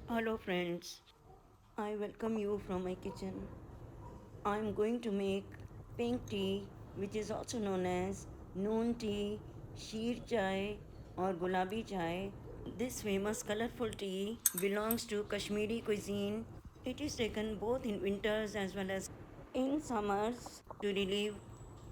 Hello friends, I welcome you from my kitchen. I am going to make pink tea, which is also known as noon tea, sheer chai or gulabi chai. This famous colorful tea belongs to Kashmiri cuisine. It is taken both in winters as well as in summers to relieve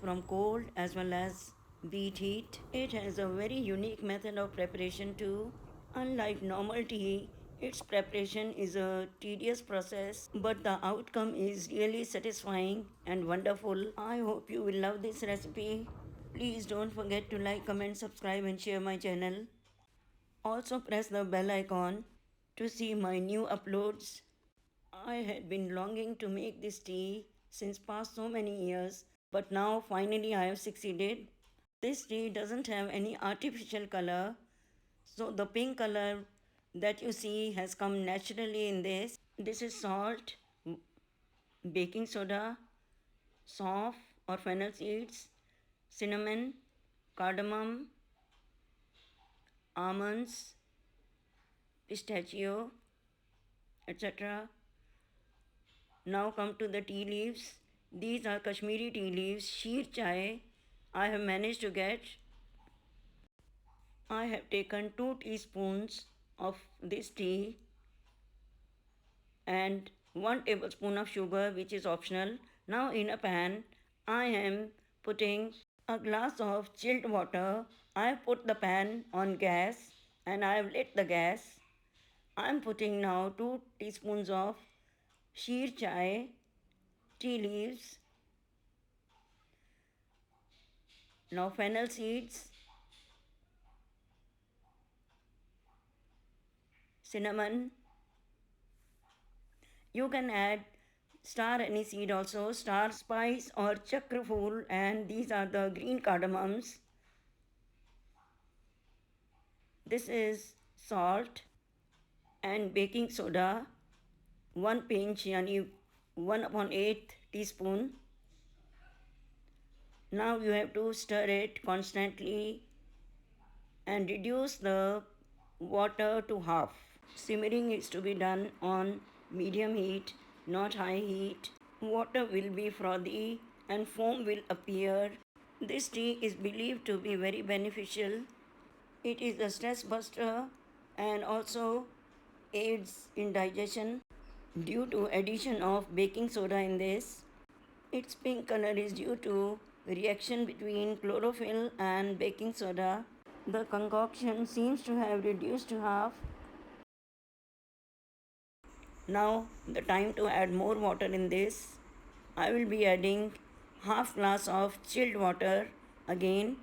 from cold as well as beat heat. It has a very unique method of preparation too. Unlike normal tea, its preparation is a tedious process, but the outcome is really satisfying and wonderful. I hope you will love this recipe. Please don't forget to like, comment, subscribe, and share my channel. Also, press the bell icon to see my new uploads. I had been longing to make this tea since past so many years, but now finally I have succeeded. This tea doesn't have any artificial color, so the pink color that you see has come naturally in this. This is salt, baking soda, soft or fennel seeds, cinnamon, cardamom, almonds, pistachio, etc. Now come to the tea leaves. These are Kashmiri tea leaves, sheer chai. I have managed to get. I have taken 2 teaspoons of this tea and 1 tablespoon of sugar, which is optional. Now in a pan I am putting a glass of chilled water. I have put the pan on gas and I have lit the gas. I am putting now 2 teaspoons of sheer chai, tea leaves, now fennel seeds, cinnamon. You can add star anise seed also, star spice or chakraful, and these are the green cardamoms. This is salt and baking soda, 1 pinch yani 1 upon 8 teaspoon. Now you have to stir it constantly and reduce the water to half. Simmering is to be done on medium heat, not high heat. Water will be frothy and foam will appear. This tea is believed to be very beneficial. It is a stress buster and also aids in digestion due to addition of baking soda in this. Its pink color is due to reaction between chlorophyll and baking soda. The concoction seems to have reduced to half. Now the time to add more water in this. I will be adding half glass of chilled water again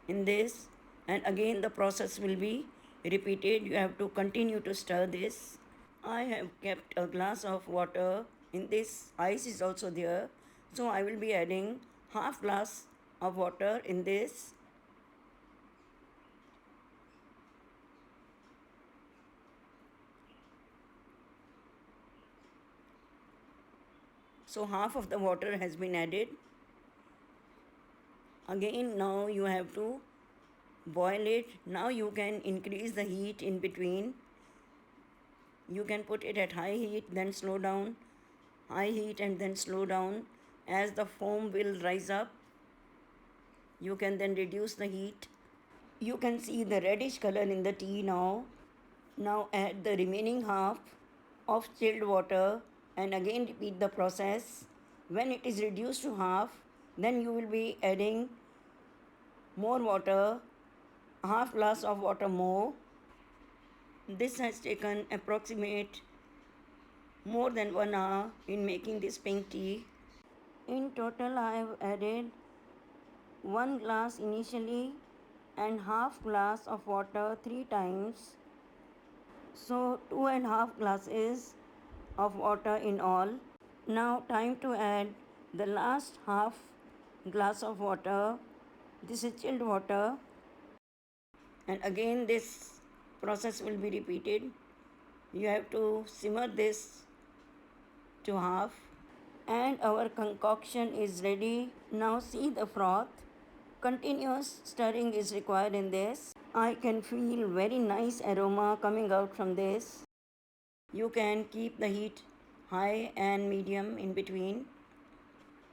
in this, and again the process will be repeated. You have to continue to stir this. I have kept a glass of water in this. Ice is also there, so I will be adding half glass of water in this. So half of the water has been added. Again now you have to boil it. Now you can increase the heat in between. You can put it at high heat, then slow down, high heat and then slow down. As the foam will rise up, you can then reduce the heat. You can see the reddish color in the tea now. Now add the remaining half of chilled water and again repeat the process. When it is reduced to half, then you will be adding more water, half glass of water more. This has taken approximate more than 1 hour in making this pink tea. In total, I have added 1 glass initially and half glass of water 3 times. So 2.5 glasses of water in all. Now time to add the last half glass of water. This is chilled water, and again this process will be repeated. You have to simmer this to half, and our concoction is ready. Now see the froth. Continuous stirring is required in this. I can feel very nice aroma coming out from this. You can keep the heat high and medium in between.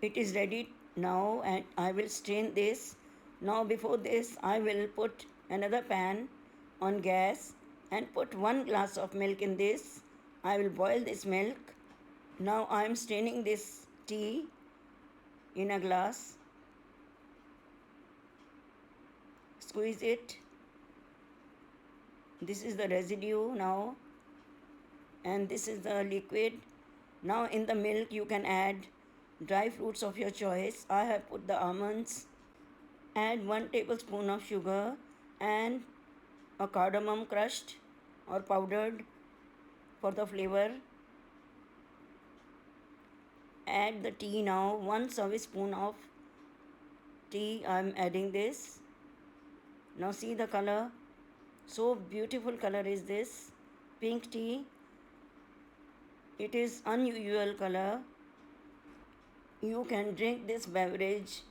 It is ready now and I will strain this. Now before this I will put another pan on gas and put 1 glass of milk in this. I will boil this milk. Now I am straining this tea in a glass. Squeeze it. This is the residue now, and this is the liquid. Now in the milk you can add dry fruits of your choice. I have put the almonds. Add 1 tablespoon of sugar and a cardamom crushed or powdered for the flavor. Add the tea now, 1 serving spoon of tea I am adding this. Now see the color, so beautiful color is this pink tea. It is unusual color. You can drink this beverage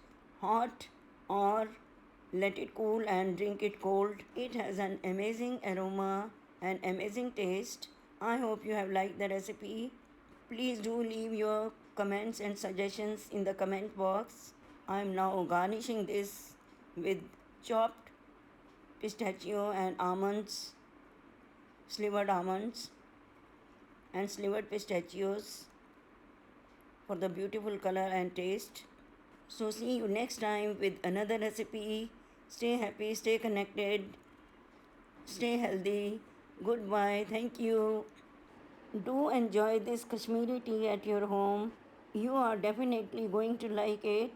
hot or let it cool and drink it cold. It has an amazing aroma and amazing taste. I hope you have liked the recipe. Please do leave your comments and suggestions in the comment box. I am now garnishing this with chopped pistachio and almonds, slivered almonds and slivered pistachios for the beautiful color and taste. So see you next time with another recipe. Stay happy, stay connected, stay healthy. Goodbye. Thank you. Do enjoy this Kashmiri tea at your home. You are definitely going to like it.